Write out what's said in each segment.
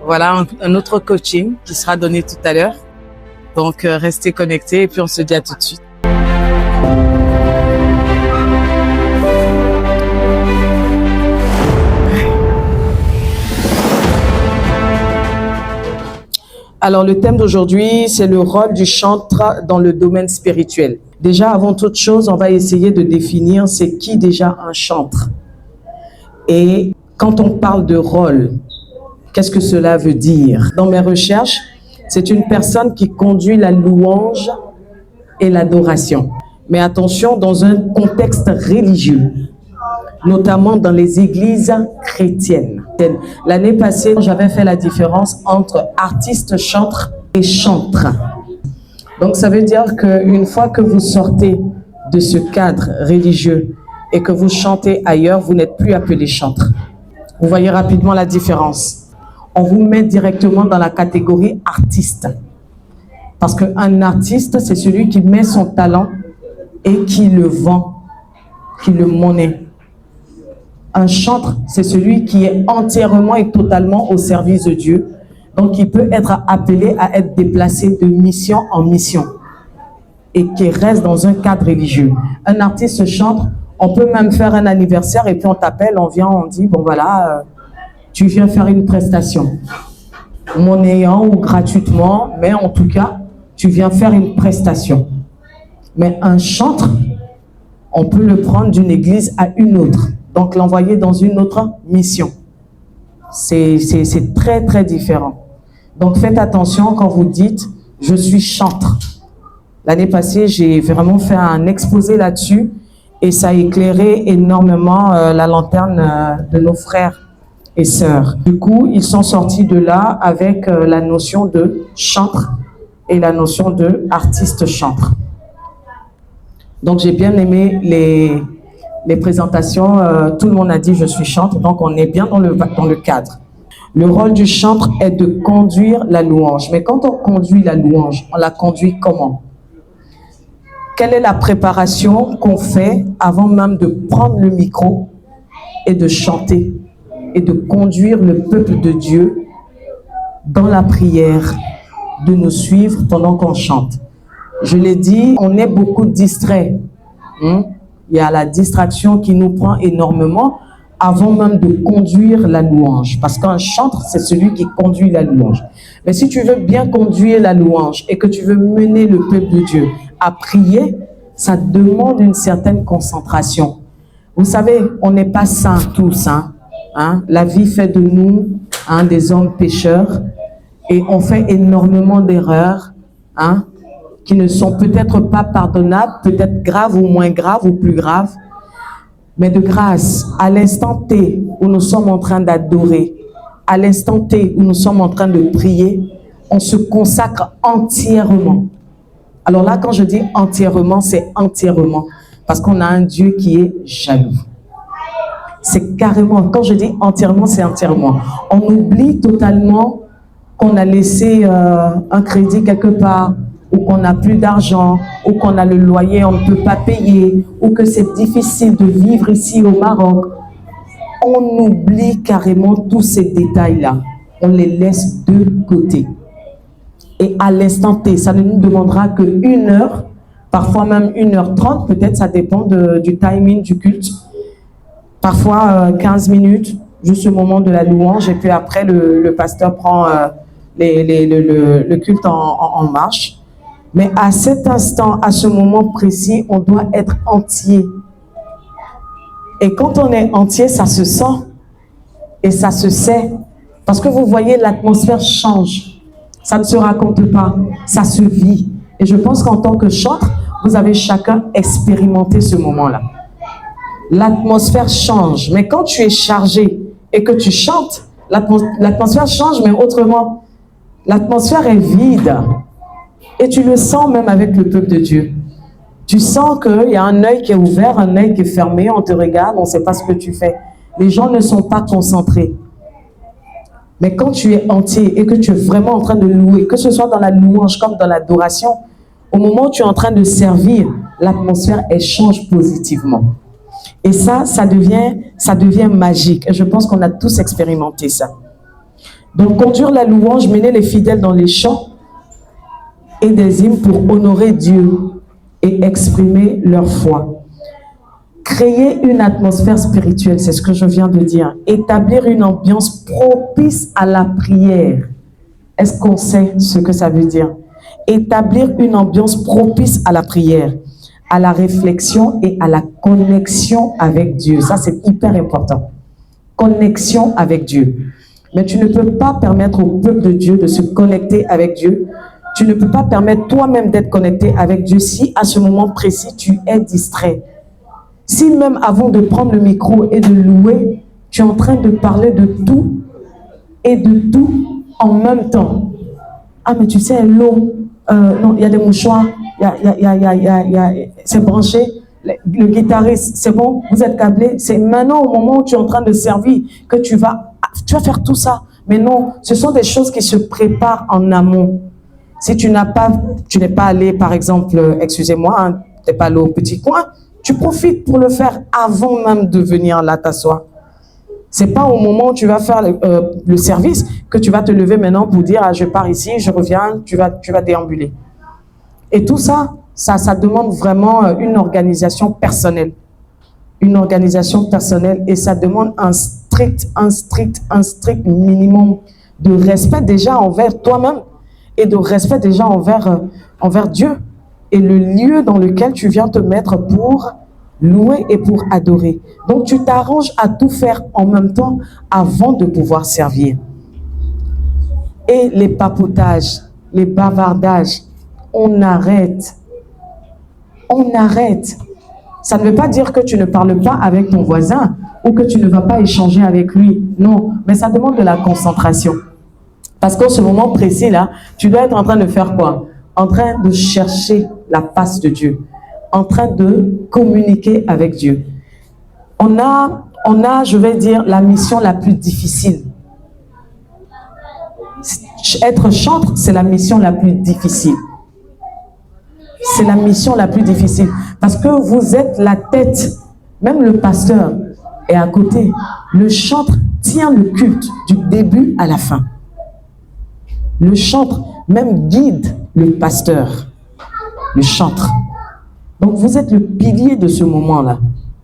voilà un autre coaching qui sera donné tout à l'heure. Donc, restez connectés et puis on se dit à tout de suite. Alors, le thème d'aujourd'hui, c'est le rôle du chantre dans le domaine spirituel. Déjà, avant toute chose, on va essayer de définir c'est qui déjà un chantre. Et quand on parle de rôle, qu'est-ce que cela veut dire? Dans mes recherches, c'est une personne qui conduit la louange et l'adoration. Mais attention, dans un contexte religieux, notamment dans les églises chrétiennes. L'année passée, j'avais fait la différence entre artiste chantre et chantre. Donc, ça veut dire qu'une fois que vous sortez de ce cadre religieux et que vous chantez ailleurs, vous n'êtes plus appelé chantre. Vous voyez rapidement la différence. On vous met directement dans la catégorie artiste. Parce qu'un artiste, c'est celui qui met son talent et qui le vend, qui le monnaie. Un chantre, c'est celui qui est entièrement et totalement au service de Dieu. Donc, il peut être appelé à être déplacé de mission en mission et qui reste dans un cadre religieux. Un artiste chantre, on peut même faire un anniversaire et puis on t'appelle, on vient, on dit, bon voilà, tu viens faire une prestation. Monnayant ou gratuitement, mais en tout cas, tu viens faire une prestation. Mais un chantre, on peut le prendre d'une église à une autre. Donc, l'envoyer dans une autre mission. C'est très, très différent. Donc, faites attention quand vous dites « je suis chantre ». L'année passée, j'ai vraiment fait un exposé là-dessus et ça a éclairé énormément la lanterne de nos frères et sœurs. Du coup, ils sont sortis de là avec la notion de chantre et la notion de artiste chantre. Donc, j'ai bien aimé les présentations, tout le monde a dit « je suis chantre », donc on est bien dans le cadre. Le rôle du chantre est de conduire la louange. Mais quand on conduit la louange, on la conduit comment? Quelle est la préparation qu'on fait avant même de prendre le micro et de chanter et de conduire le peuple de Dieu dans la prière, de nous suivre pendant qu'on chante? Je l'ai dit, on est beaucoup distraits. Il y a la distraction qui nous prend énormément avant même de conduire la louange. Parce qu'un chantre, c'est celui qui conduit la louange. Mais si tu veux bien conduire la louange et que tu veux mener le peuple de Dieu à prier, ça demande une certaine concentration. Vous savez, on n'est pas saints tous. La vie fait de nous des hommes pécheurs et on fait énormément d'erreurs qui ne sont peut-être pas pardonnables, peut-être graves ou moins graves ou plus graves. Mais de grâce, à l'instant T où nous sommes en train d'adorer, à l'instant T où nous sommes en train de prier, on se consacre entièrement. Alors là, quand je dis entièrement, c'est entièrement. Parce qu'on a un Dieu qui est jaloux. C'est carrément, quand je dis entièrement, c'est entièrement. On oublie totalement qu'on a laissé un crédit quelque part, ou qu'on n'a plus d'argent, ou qu'on a le loyer, on ne peut pas payer, ou que c'est difficile de vivre ici au Maroc. On oublie carrément tous ces détails-là. On les laisse de côté. Et à l'instant T, ça ne nous demandera que 1 heure, parfois même 1h30, peut-être ça dépend du timing du culte. Parfois 15 minutes, juste au moment de la louange, et puis après le pasteur prend le culte en marche. Mais à cet instant, à ce moment précis, on doit être entier. Et quand on est entier, ça se sent et ça se sait. Parce que vous voyez, l'atmosphère change. Ça ne se raconte pas, ça se vit. Et je pense qu'en tant que chantre, vous avez chacun expérimenté ce moment-là. L'atmosphère change. Mais quand tu es chargé et que tu chantes, l'atmosphère change, mais autrement. L'atmosphère est vide. Et tu le sens même avec le peuple de Dieu. Tu sens qu'il y a un œil qui est ouvert, un œil qui est fermé, on te regarde, on ne sait pas ce que tu fais. Les gens ne sont pas concentrés. Mais quand tu es entier et que tu es vraiment en train de louer, que ce soit dans la louange comme dans l'adoration, au moment où tu es en train de servir, l'atmosphère, elle change positivement. Et ça devient magique. Et je pense qu'on a tous expérimenté ça. Donc, conduire la louange, mener les fidèles dans les chants et des hymnes pour honorer Dieu et exprimer leur foi. Créer une atmosphère spirituelle, c'est ce que je viens de dire. Établir une ambiance propice à la prière. Est-ce qu'on sait ce que ça veut dire? Établir une ambiance propice à la prière, à la réflexion et à la connexion avec Dieu. Ça, c'est hyper important. Connexion avec Dieu. Mais tu ne peux pas permettre au peuple de Dieu de se connecter avec Dieu. Tu ne peux pas permettre toi-même d'être connecté avec Dieu si à ce moment précis, tu es distrait. Si même avant de prendre le micro et de louer, tu es en train de parler de tout et de tout en même temps. Ah, mais tu sais, l'eau, non, il y a des mouchoirs, c'est branché, le guitariste, c'est bon, vous êtes câblé. C'est maintenant au moment où tu es en train de servir que tu vas faire tout ça. Mais non, ce sont des choses qui se préparent en amont. Si tu n'es pas allé, par exemple, excusez-moi, hein, tu n'es pas allé au petit coin, tu profites pour le faire avant même de venir là t'asseoir. C'est pas au moment où tu vas faire le service que tu vas te lever maintenant pour dire ah, je pars ici, je reviens, tu vas déambuler. Et tout ça, ça demande vraiment une organisation personnelle. Une organisation personnelle et ça demande un strict minimum de respect déjà envers toi-même et de respect déjà envers Dieu et le lieu dans lequel tu viens te mettre pour louer et pour adorer. Donc, tu t'arranges à tout faire en même temps avant de pouvoir servir. Et les papotages, les bavardages, on arrête. On arrête. Ça ne veut pas dire que tu ne parles pas avec ton voisin ou que tu ne vas pas échanger avec lui. Non, mais ça demande de la concentration. Parce qu'en ce moment précis-là, tu dois être en train de faire quoi? En train de chercher la face de Dieu, en train de communiquer avec Dieu. On a, je vais dire, la mission la plus difficile. Être chantre, c'est la mission la plus difficile. C'est la mission la plus difficile. Parce que vous êtes la tête. Même le pasteur est à côté. Le chantre tient le culte du début à la fin. Le chantre même guide le pasteur. Le chantre. Donc vous êtes le pilier de ce moment-là,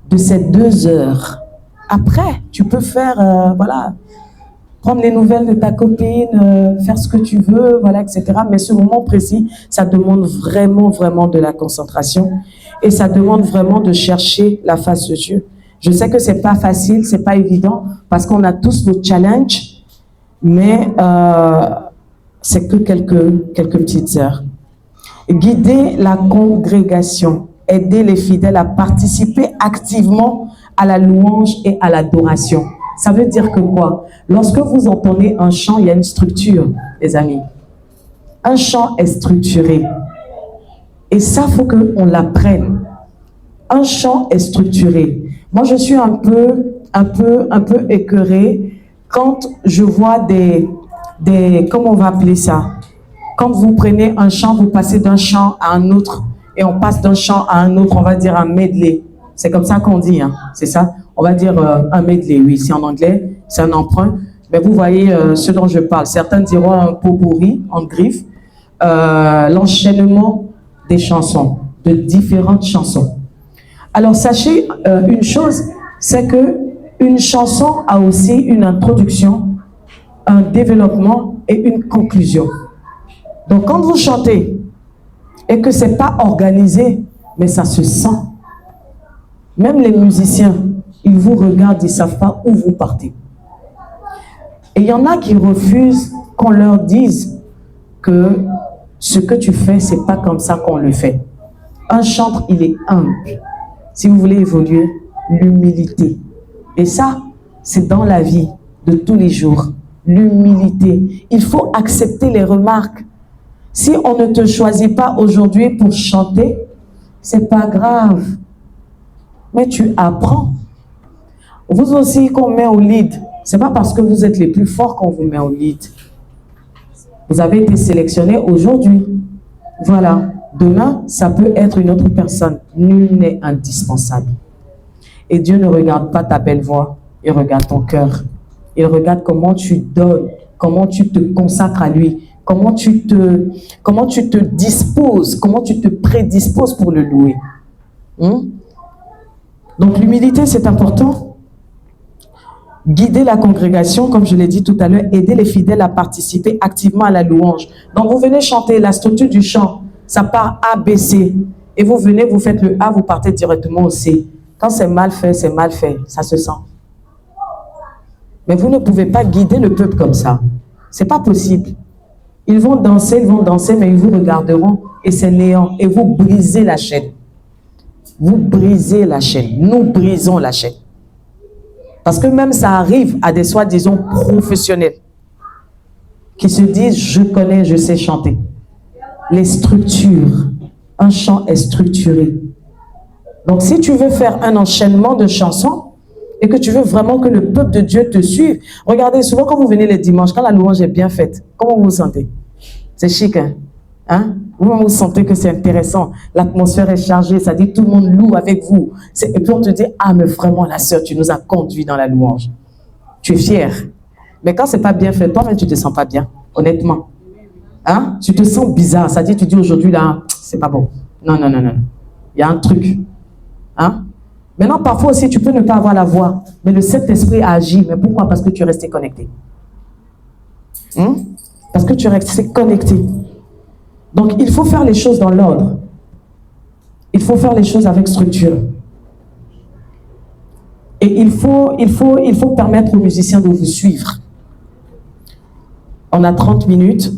de ces 2 heures. Après, tu peux faire, prendre les nouvelles de ta copine, faire ce que tu veux, voilà, etc. Mais ce moment précis, ça demande vraiment, vraiment de la concentration et ça demande vraiment de chercher la face de Dieu. Je sais que c'est pas facile, c'est pas évident parce qu'on a tous nos challenges, mais c'est que quelques petites heures. Guider la congrégation, aider les fidèles à participer activement à la louange et à l'adoration. Ça veut dire que quoi? Lorsque vous entendez un chant, il y a une structure, les amis. Un chant est structuré. Et ça, il faut qu'on l'apprenne. Un chant est structuré. Moi, je suis un peu écœurée quand je vois comment on va appeler ça? Quand vous prenez un chant, vous passez d'un chant à un autre et on passe d'un chant à un autre, on va dire un medley. C'est comme ça qu'on dit, hein, c'est ça? On va dire un medley, oui, c'est en anglais, c'est un emprunt. Mais vous voyez ce dont je parle. Certains diront un pot-pourri en griffe. L'enchaînement des chansons, de différentes chansons. Alors sachez une chose, c'est que une chanson a aussi une introduction, un développement et une conclusion. Donc quand vous chantez et que c'est pas organisé, mais ça se sent. Même les musiciens, ils vous regardent, ils savent pas où vous partez. Et il y en a qui refusent qu'on leur dise que ce que tu fais, c'est pas comme ça qu'on le fait. Un chantre, il est humble. Si vous voulez évoluer, l'humilité. Et ça, c'est dans la vie de tous les jours. L'humilité. Il faut accepter les remarques. Si on ne te choisit pas aujourd'hui pour chanter, c'est pas grave. Mais tu apprends. Vous aussi, qu'on met au lead, c'est pas parce que vous êtes les plus forts qu'on vous met au lead. Vous avez été sélectionné aujourd'hui. Voilà. Demain, ça peut être une autre personne. Nul n'est indispensable. Et Dieu ne regarde pas ta belle voix, il regarde ton cœur. Il regarde comment tu donnes, comment tu te consacres à lui, comment tu te disposes, comment tu te prédisposes pour le louer. Donc l'humilité, c'est important. Guider la congrégation, comme je l'ai dit tout à l'heure, aider les fidèles à participer activement à la louange. Donc vous venez chanter, la structure du chant, ça part A, B, C. Et vous venez, vous faites le A, vous partez directement au C. Quand c'est mal fait, ça se sent. Mais vous ne pouvez pas guider le peuple comme ça. C'est pas possible. Ils vont danser, mais ils vous regarderont et c'est néant. Et vous brisez la chaîne. Vous brisez la chaîne. Nous brisons la chaîne. Parce que même ça arrive à des soi-disant professionnels qui se disent « je connais, je sais chanter ». Les structures, un chant est structuré. Donc si tu veux faire un enchaînement de chansons et que tu veux vraiment que le peuple de Dieu te suive, regardez, souvent quand vous venez les dimanches, quand la louange est bien faite, comment vous vous sentez? C'est chic, hein? Vous sentez que c'est intéressant, l'atmosphère est chargée, ça dit tout le monde loue avec vous. Et puis on te dit, ah mais vraiment la sœur, tu nous as conduits dans la louange. Tu es fier. Mais quand c'est pas bien fait, toi-même tu te sens pas bien, honnêtement. Hein? Tu te sens bizarre, ça dit, tu dis aujourd'hui là, c'est pas bon. Non. Il y a un truc. Hein? Maintenant, parfois aussi, tu peux ne pas avoir la voix, mais le Saint-Esprit agit. Mais pourquoi? Parce que tu es resté connecté. Parce que tu es resté connecté. Donc, il faut faire les choses dans l'ordre. Il faut faire les choses avec structure. Et il faut permettre aux musiciens de vous suivre. On a 30 minutes.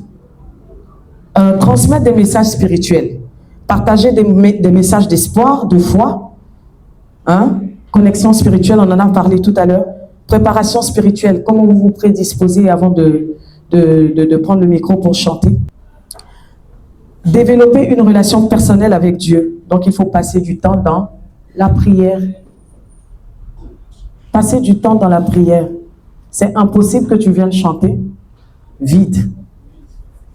Transmettre des messages spirituels. Partager des messages d'espoir, de foi. Connexion spirituelle, on en a parlé tout à l'heure. Préparation spirituelle, comment vous vous prédisposez avant de prendre le micro pour chanter. Développer une relation personnelle avec Dieu. Donc, il faut passer du temps dans la prière. Passer du temps dans la prière. C'est impossible que tu viennes chanter vide.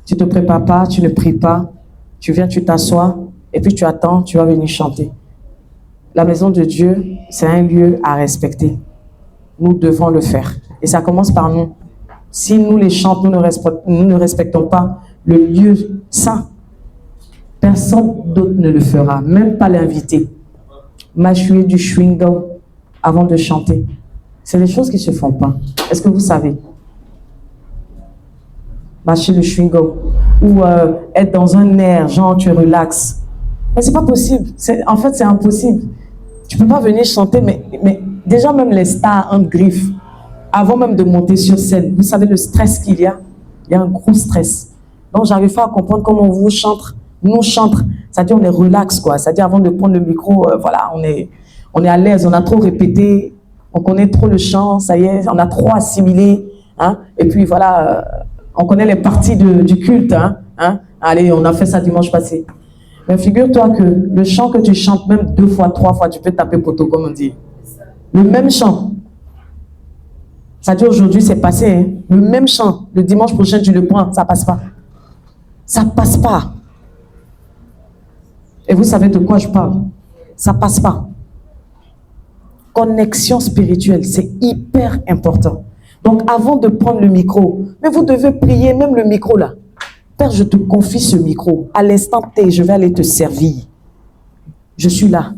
Tu ne te prépares pas, tu ne pries pas. Tu viens, tu t'assois et puis tu attends, tu vas venir chanter. La maison de Dieu, c'est un lieu à respecter. Nous devons le faire. Et ça commence par nous. Si nous, les chanteurs, nous ne respectons pas le lieu saint, personne d'autre ne le fera, même pas l'invité. Mâcher du chewing-gum avant de chanter. C'est des choses qui ne se font pas. Est-ce que vous savez? Mâcher le chewing-gum. Ou être dans un air, genre tu relaxes. Mais c'est pas possible. En fait, c'est impossible. Tu peux pas venir chanter, mais déjà même les stars en griffe, avant même de monter sur scène, vous savez le stress qu'il y a? Il y a un gros stress. Donc, j'arrive pas à comprendre comment vous chantez. Nous chantons, c'est-à-dire on est relax, quoi. C'est-à-dire avant de prendre le micro, voilà, on est à l'aise, on a trop répété, on connaît trop le chant, ça y est, on a trop assimilé, hein. Et puis voilà, on connaît les parties du culte, hein. Allez, on a fait ça dimanche passé. Mais figure-toi que le chant que tu chantes, même 2 fois, 3 fois, tu peux taper poteau, comme on dit. Le même chant. C'est-à-dire aujourd'hui, c'est passé. Hein? Le même chant. Le dimanche prochain, tu le prends, ça passe pas. Ça passe pas. Et vous savez de quoi je parle? Ça passe pas. Connexion spirituelle, c'est hyper important. Donc, avant de prendre le micro, mais vous devez prier, même le micro là. Père, je te confie ce micro. À l'instant T, je vais aller te servir. Je suis là.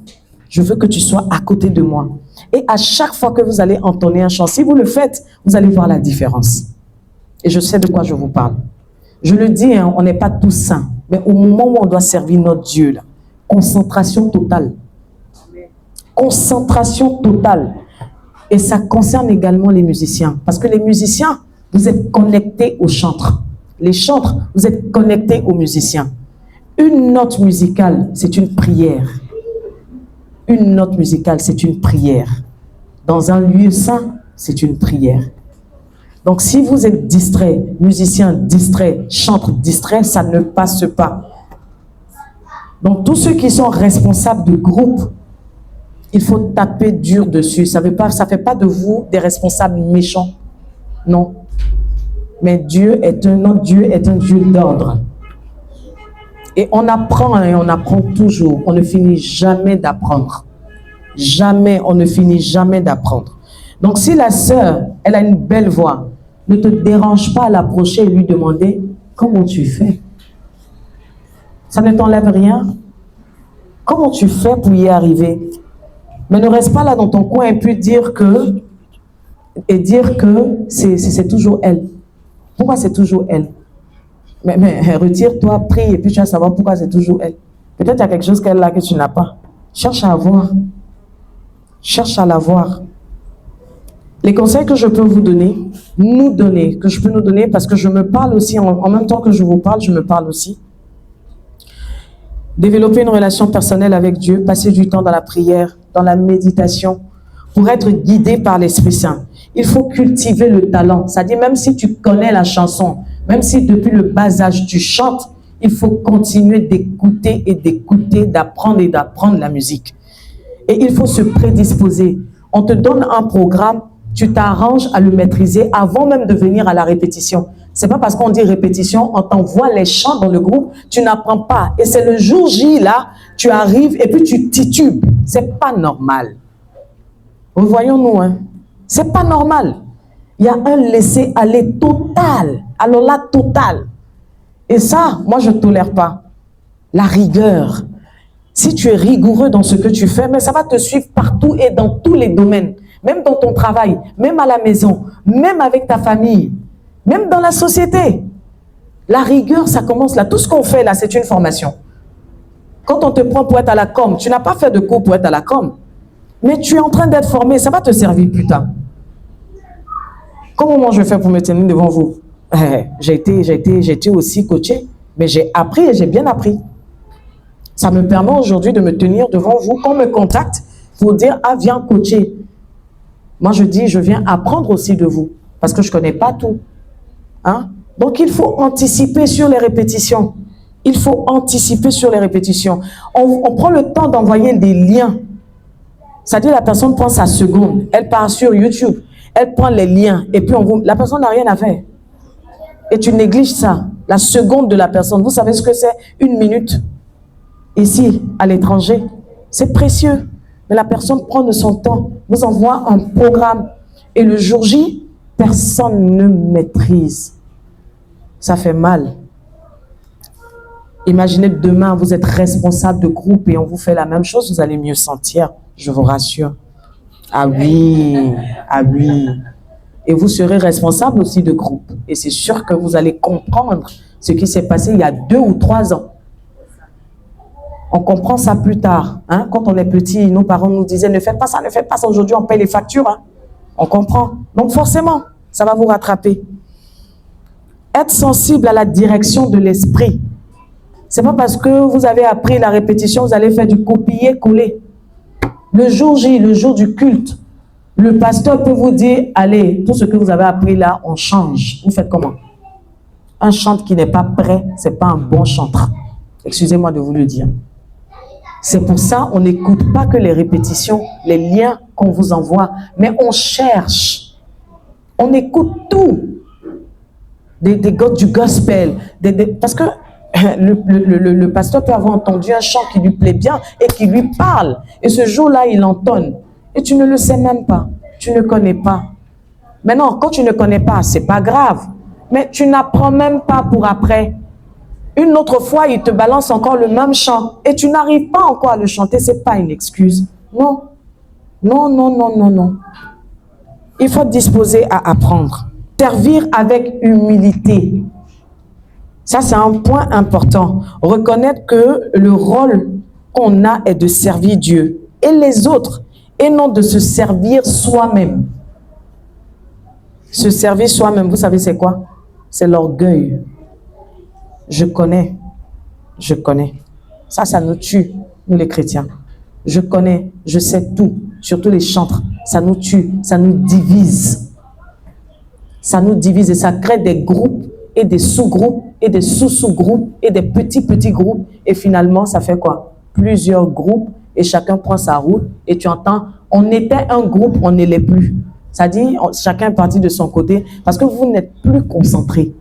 Je veux que tu sois à côté de moi. Et à chaque fois que vous allez entonner un chant, si vous le faites, vous allez voir la différence. Et je sais de quoi je vous parle. Je le dis, hein, on n'est pas tous saints. Mais au moment où on doit servir notre Dieu, là, concentration totale. Concentration totale. Et ça concerne également les musiciens. Parce que les musiciens, vous êtes connectés aux chantres. Les chantres, vous êtes connectés aux musiciens. Une note musicale, c'est une prière. Une note musicale, c'est une prière. Dans un lieu saint, c'est une prière. Donc, si vous êtes distrait, musicien distrait, chantre distrait, ça ne passe pas. Donc, tous ceux qui sont responsables de groupe, il faut taper dur dessus. Ça ne fait pas de vous des responsables méchants. Non. Mais Dieu est un Dieu d'ordre. Et on apprend et on apprend toujours. On ne finit jamais d'apprendre. Jamais, on ne finit jamais d'apprendre. Donc si la sœur, elle a une belle voix, Ne te dérange pas à l'approcher et lui demander comment tu fais. Ça ne t'enlève rien. Comment tu fais pour y arriver? Mais ne reste pas là dans ton coin et puis dire que c'est toujours elle. Pourquoi c'est toujours elle? Mais retire-toi, prie et puis tu vas savoir pourquoi c'est toujours elle. Peut-être il y a quelque chose qu'elle a que tu n'as pas. Cherche à avoir. Cherche à l'avoir. Les conseils que je peux vous donner, que je peux nous donner, parce que je me parle aussi, en même temps que je vous parle, je me parle aussi. Développer une relation personnelle avec Dieu, passer du temps dans la prière, dans la méditation, pour être guidé par l'Esprit Saint. Il faut cultiver le talent. C'est-à-dire, même si tu connais la chanson, même si depuis le bas âge tu chantes, il faut continuer d'écouter et d'écouter, d'apprendre et d'apprendre la musique. Et il faut se prédisposer. On te donne un programme, tu t'arranges à le maîtriser avant même de venir à la répétition. C'est pas parce qu'on dit répétition, on t'envoie les chants dans le groupe, tu n'apprends pas. Et c'est le jour J, là, tu arrives et puis tu titubes. C'est pas normal. Revoyons-nous, hein. C'est pas normal. Il y a un laisser-aller total. Alors là, total. Et ça, moi, je ne tolère pas. La rigueur. Si tu es rigoureux dans ce que tu fais, mais ça va te suivre partout et dans tous les domaines. Même dans ton travail, même à la maison, même avec ta famille, même dans la société. La rigueur, ça commence là. Tout ce qu'on fait là, c'est une formation. Quand on te prend pour être à la com, tu n'as pas fait de cours pour être à la com. Mais tu es en train d'être formé, ça va te servir plus tard. Comment moi je fais pour me tenir devant vous? J'ai été aussi coaché, mais j'ai appris et j'ai bien appris. Ça me permet aujourd'hui de me tenir devant vous, qu'on me contacte pour dire, ah, viens coacher. Moi, je dis, je viens apprendre aussi de vous, parce que je ne connais pas tout. Hein? Donc, il faut anticiper sur les répétitions. Il faut anticiper sur les répétitions. On prend le temps d'envoyer des liens. C'est-à-dire, la personne prend sa seconde, elle part sur YouTube, elle prend les liens, et puis la personne n'a rien à faire. Et tu négliges ça, la seconde de la personne. Vous savez ce que c'est? 1 minute. Ici, à l'étranger, c'est précieux. Mais la personne prend de son temps, vous envoie un programme. Et le jour J, personne ne maîtrise. Ça fait mal. Imaginez demain, vous êtes responsable de groupe et on vous fait la même chose, vous allez mieux sentir, je vous rassure. Ah oui, ah oui. Et vous serez responsable aussi de groupe. Et c'est sûr que vous allez comprendre ce qui s'est passé il y a 2 ou 3 ans. On comprend ça plus tard. Hein? Quand on est petit, nos parents nous disaient, ne faites pas ça, aujourd'hui, on paye les factures. Hein? On comprend. Donc forcément, ça va vous rattraper. Être sensible à la direction de l'esprit. C'est pas parce que vous avez appris la répétition, vous allez faire du copier-coller. Le jour J, le jour du culte, le pasteur peut vous dire, allez, tout ce que vous avez appris là, on change. Vous faites comment? Un chantre qui n'est pas prêt, c'est pas un bon chantre. Excusez-moi de vous le dire. C'est pour ça qu'on n'écoute pas que les répétitions, les liens qu'on vous envoie, mais on cherche. On écoute tout. Des gars du gospel. Parce que le pasteur peut avoir entendu un chant qui lui plaît bien et qui lui parle. Et ce jour-là, il entonne. Et tu ne le sais même pas. Tu ne connais pas. Maintenant, quand tu ne connais pas, c'est pas grave. Mais tu n'apprends même pas pour après. Une autre fois, il te balance encore le même chant et tu n'arrives pas encore à le chanter. Ce n'est pas une excuse. Non. Non, non, non, non, non. Il faut te disposer à apprendre. Servir avec humilité. Ça, c'est un point important. Reconnaître que le rôle qu'on a est de servir Dieu et les autres et non de se servir soi-même. Se servir soi-même, vous savez c'est quoi? C'est l'orgueil. Je connais. Ça nous tue, nous les chrétiens. Je connais, je sais tout, surtout les chantres. Ça nous tue, ça nous divise. Ça nous divise et ça crée des groupes et des sous-groupes et des sous-sous-groupes et des petits groupes. Et finalement, ça fait quoi? Plusieurs groupes et chacun prend sa route et tu entends, on était un groupe, on ne l'est plus. Ça dit, chacun est parti de son côté parce que vous n'êtes plus concentrés.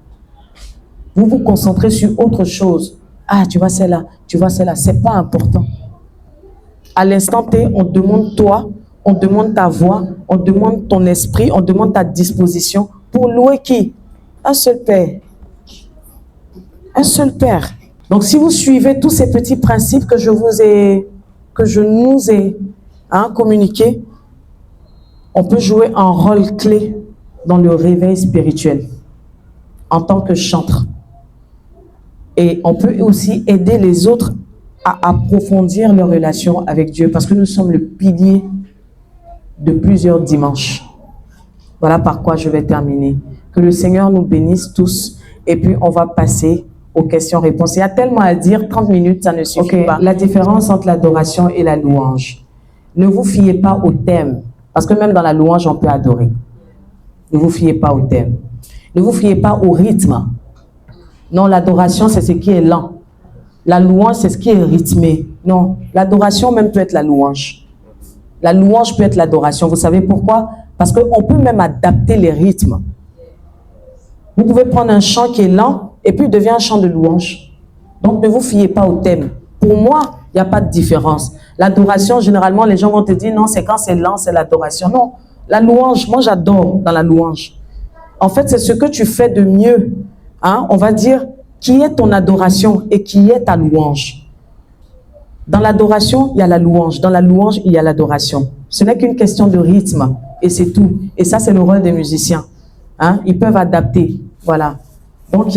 Vous vous concentrez sur autre chose. Ah, tu vois celle-là, c'est pas important. À l'instant T, on demande toi, on demande ta voix, on demande ton esprit, on demande ta disposition Pour louer qui? Un seul Père. Un seul Père. Donc, si vous suivez tous ces petits principes que je nous ai communiqués, on peut jouer un rôle clé dans le réveil spirituel en tant que chantre. Et on peut aussi aider les autres à approfondir leur relation avec Dieu parce que nous sommes le pilier de plusieurs dimanches. Voilà par quoi je vais terminer. Que le Seigneur nous bénisse tous et puis on va passer aux questions-réponses. Il y a tellement à dire, 30 minutes, ça ne suffit pas. La différence entre l'adoration et la louange. Ne vous fiez pas au thème, parce que même dans la louange, on peut adorer. Ne vous fiez pas au thème. Ne vous fiez pas au rythme. Non, l'adoration, c'est ce qui est lent. La louange, c'est ce qui est rythmé. Non, l'adoration même peut être la louange. La louange peut être l'adoration. Vous savez pourquoi? Parce qu'on peut même adapter les rythmes. Vous pouvez prendre un chant qui est lent et puis il devient un chant de louange. Donc, ne vous fiez pas au thème. Pour moi, il n'y a pas de différence. L'adoration, généralement, les gens vont te dire, non, c'est quand c'est lent, c'est l'adoration. Non, la louange, moi j'adore dans la louange. En fait, c'est ce que tu fais de mieux. On va dire, qui est ton adoration et qui est ta louange. Dans l'adoration, il y a la louange. Dans la louange, il y a l'adoration. Ce n'est qu'une question de rythme et c'est tout. Et ça, c'est le rôle des musiciens. Ils peuvent adapter. Voilà. Donc,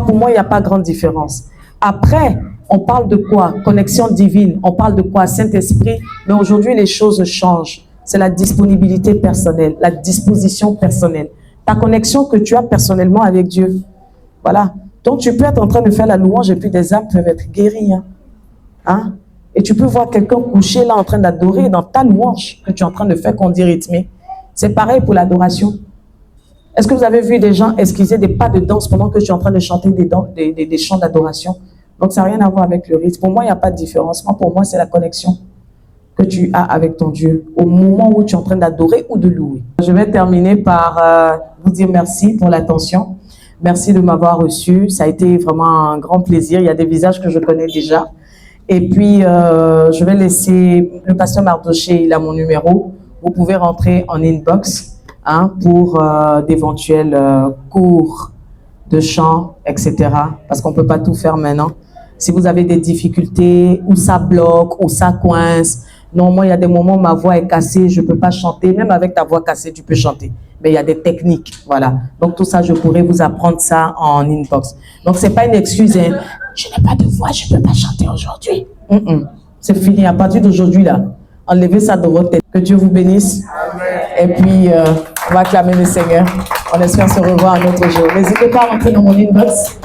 pour moi, il n'y a pas grande différence. Après, on parle de quoi? Connexion divine. On parle de quoi? Saint-Esprit. Mais aujourd'hui, les choses changent. C'est la disponibilité personnelle, la disposition personnelle. Ta connexion que tu as personnellement avec Dieu. Voilà. Donc, tu peux être en train de faire la louange et puis des âmes peuvent être guéries. Et tu peux voir quelqu'un couché là en train d'adorer dans ta louange que tu es en train de faire qu'on dit rythmé. C'est pareil pour l'adoration. Est-ce que vous avez vu des gens esquiser des pas de danse pendant que tu es en train de chanter des chants d'adoration? Donc, ça n'a rien à voir avec le rythme. Pour moi, il n'y a pas de différence. Pour moi, c'est la connexion que tu as avec ton Dieu au moment où tu es en train d'adorer ou de louer. Je vais terminer par vous dire merci pour l'attention. Merci de m'avoir reçu. Ça a été vraiment un grand plaisir. Il y a des visages que je connais déjà. Et puis, je vais laisser le pasteur Mardoché, il a mon numéro. Vous pouvez rentrer en inbox pour d'éventuels cours de chant, etc. Parce qu'on ne peut pas tout faire maintenant. Si vous avez des difficultés, ou ça bloque, ou ça coince. Non, moi, il y a des moments où ma voix est cassée, je ne peux pas chanter. Même avec ta voix cassée, tu peux chanter. Mais il y a des techniques, voilà. Donc, tout ça, je pourrais vous apprendre ça en inbox. Donc, ce n'est pas une excuse. Je n'ai pas de voix, je ne peux pas chanter aujourd'hui. C'est fini. À partir d'aujourd'hui, là, enlevez ça de votre tête. Que Dieu vous bénisse. Amen. Et puis, on va acclamer le Seigneur. On espère se revoir un autre jour. N'hésitez pas à rentrer dans mon inbox.